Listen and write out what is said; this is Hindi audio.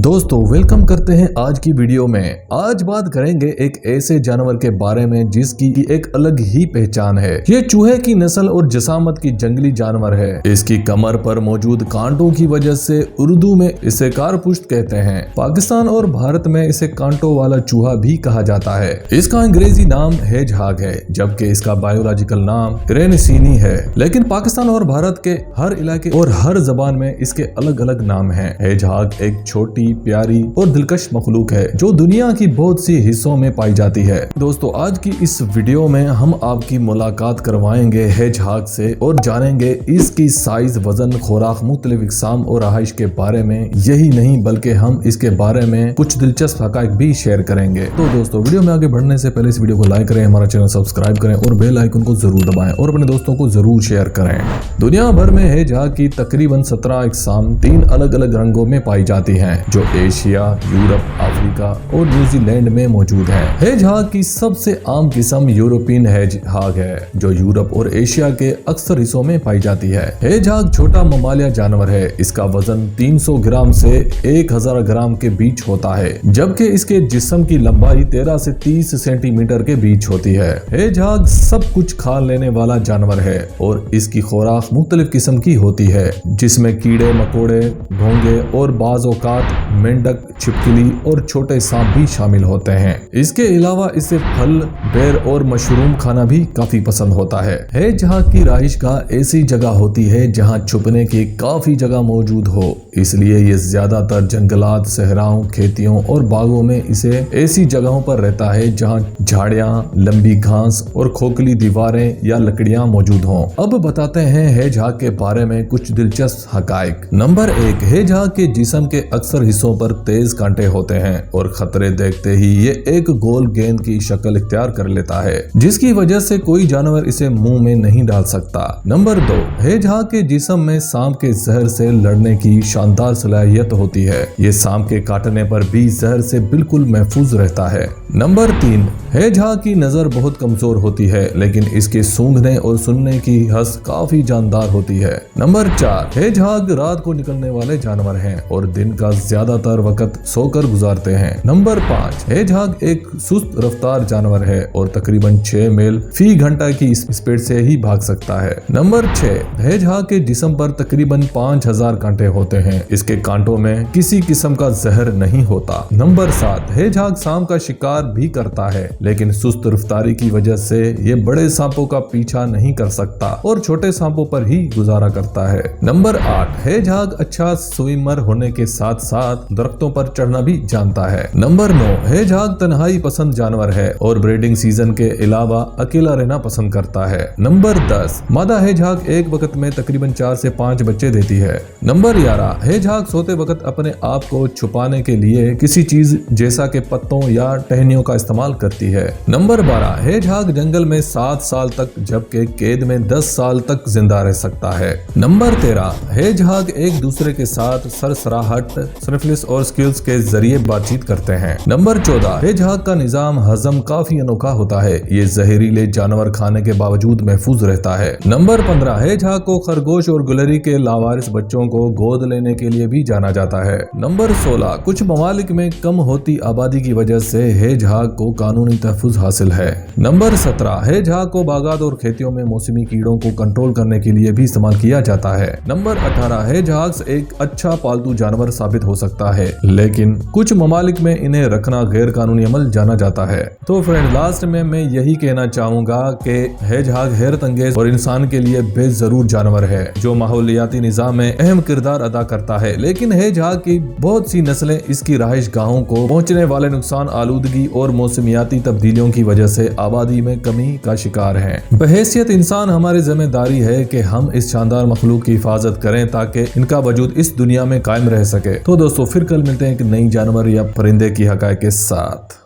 दोस्तों वेलकम करते हैं आज की वीडियो में। आज बात करेंगे एक ऐसे जानवर के बारे में जिसकी एक अलग ही पहचान है। ये चूहे की नस्ल और जसामत की जंगली जानवर है। इसकी कमर पर मौजूद कांटों की वजह से उर्दू में इसे कारपुश्त कहते हैं। पाकिस्तान और भारत में इसे कांटों वाला चूहा भी कहा जाता है। इसका अंग्रेजी नाम हेजहॉग है, जबकि इसका बायोलॉजिकल नाम रेनिसीनी है। लेकिन पाकिस्तान और भारत के हर इलाके और हर जबान में इसके अलग अलग नाम हैं। हेजहॉग एक छोटी, प्यारी और दिलकश मखलूक है जो दुनिया की बहुत सी हिस्सों में पाई जाती है। दोस्तों आज की इस वीडियो में हम आपकी मुलाकात करवाएंगे हेजहॉग से और जानेंगे इसकी साइज, वजन, खुराक, मुख्तलिफ इकसाम और रहाइश के बारे में। यही नहीं बल्कि हम इसके बारे में कुछ दिलचस्प हकाइक भी शेयर करेंगे। तो दोस्तों वीडियो में आगे बढ़ने से पहले इस वीडियो को लाइक करें, हमारा चैनल सब्सक्राइब करें और बेल आइकन को जरूर दबाएं और अपने दोस्तों को जरूर शेयर करें। दुनिया भर में हेजहॉग की तकरीबन 17 इकसाम 3 अलग अलग रंगों में पाई जाती हैं, जो एशिया, यूरोप, अफ्रीका और न्यूजीलैंड में मौजूद है। हेजहॉग की सबसे आम किस्म यूरोपियन हेजहॉग है, जो यूरोप और एशिया के अक्सर हिस्सों में पाई जाती है। हेजहॉग छोटा ममालिया जानवर है। इसका वजन 300 ग्राम से 1000 ग्राम के बीच होता है, जबकि इसके जिस्म की लंबाई 13 से 30 सेंटीमीटर के बीच होती है। हेजहॉग सब कुछ खा लेने वाला जानवर है और इसकी खुराक मुख्तलिफ किस्म की होती है, जिसमें कीड़े मकोड़े, घोंगे और बाज़ औक़ात मेंढक, छिपकली और छोटे सांप भी शामिल होते हैं। इसके अलावा इसे फल, बेर और मशरूम खाना भी काफी पसंद होता है। हेजहॉग की रहाइशगाह ऐसी जगह होती है जहां छुपने की काफी जगह मौजूद हो, इसलिए ये ज्यादातर जंगलात, सहराओं, खेतियों और बागों में इसे ऐसी जगहों पर रहता है जहां झाड़ियां, लंबी घास और खोखली दीवारें या लकड़ियां मौजूद हों। अब बताते हैं हेजहॉग के बारे में कुछ दिलचस्प हकाइक। नंबर 1, हेजहॉग के जिस्म के अक्सर हिस्सों पर तेज कांटे होते हैं और खतरे देखते ही ये एक गोल गेंद की शक्ल इख्तियार कर लेता है, जिसकी वजह से कोई जानवर इसे मुंह में नहीं डाल सकता। नंबर 2, हेजहॉग के जिस्म में सांप के जहर से लड़ने की शानदार सलाहियत होती है। ये सांप के काटने पर भी जहर से बिल्कुल महफूज रहता है। नंबर 3, हेजहॉग की नजर बहुत कमजोर होती है, लेकिन इसके सूंघने और सुनने की हस काफी जानदार होती है। नंबर 4, हेजहॉग रात को निकलने वाले जानवर हैं और दिन का ज्यादातर वक्त सोकर गुजारते हैं। नंबर 5, हेजहॉग एक सुस्त रफ्तार जानवर है और तकरीबन 6 मील फी घंटा की स्पीड से ही भाग सकता है। नंबर 6, हेजहॉग के जिस्म पर तकरीबन 5000 कांटे होते हैं। इसके कांटों में किसी किस्म का जहर नहीं होता। नंबर 7, हेजहॉग सांप का शिकार भी करता है, लेकिन सुस्त रफ्तारी की वजह से ये बड़े सांपों का पीछा नहीं कर सकता और छोटे सांपों पर ही गुजारा करता है। नंबर 8, हेजहॉग अच्छा स्विमर होने के साथ साथ दरख्तों पर चढ़ना भी जानता है। नंबर 9, हेजहॉग तन्हाई पसंद जानवर है और ब्रीडिंग सीजन के अलावा अकेला रहना पसंद करता है। नंबर 10, मादा हेजहॉग एक वक्त में तकरीबन 4 से 5 बच्चे देती है। नंबर 11, हेजहॉग सोते वक्त अपने आप को छुपाने के लिए किसी चीज जैसा के पत्तों या टहनियों का इस्तेमाल करती है। नंबर 12, हेजहॉग जंगल में 7 साल तक, जबकि कैद में 10 साल तक जिंदा रह सकता है। नंबर 13, हेजहॉग एक दूसरे के साथ सरसराहट, स्निफलिस और स्किल्स के जरिए बातचीत करते हैं। नंबर 14, हेजहॉग का निजाम हजम काफी अनोखा होता है। ये जहरीले जानवर खाने के बावजूद महफूज रहता है। नंबर 15, हेजहॉग को खरगोश और गुलरी के लावारिस बच्चों को गोद लेने के लिए भी जाना जाता है। नंबर 16, कुछ ममालिक में कम होती आबादी की वजह से हेजहॉग को कानूनी तहफ़्फ़ुज़ हासिल है। नंबर 17, हेजहॉग को बागात और खेतियों में मौसमी कीड़ों को कंट्रोल करने के लिए भी इस्तेमाल किया जाता है। नंबर 18, हेजहॉग एक अच्छा पालतू जानवर साबित हो सकता है, लेकिन कुछ ममालिक में इन्हें रखना गैर कानूनी अमल जाना जाता है। तो फ्रेंड, लास्ट में मैं यही कहना चाहूंगा कि हेजहॉग हैरत अंगेज और इंसान के लिए बेजरूर जानवर है, जो माहौलियाती निजाम में अहम किरदार अदा करता है। लेकिन हेजहॉग की बहुत सी नस्लें इसकी रहाइश गाहों को पहुंचने वाले नुकसान, आलूदगी और मौसमियाती तब्दीलियों की वजह से आबादी में कमी का शिकार हैं। बहैसियत इंसान हमारी जिम्मेदारी है कि हम इस शानदार मखलूक की हिफाजत करें ताकि इनका वजूद इस दुनिया में कायम रह सके। तो दोस्तों फिर कल मिलते हैं एक नई जानवर या परिंदे की हकायत के साथ।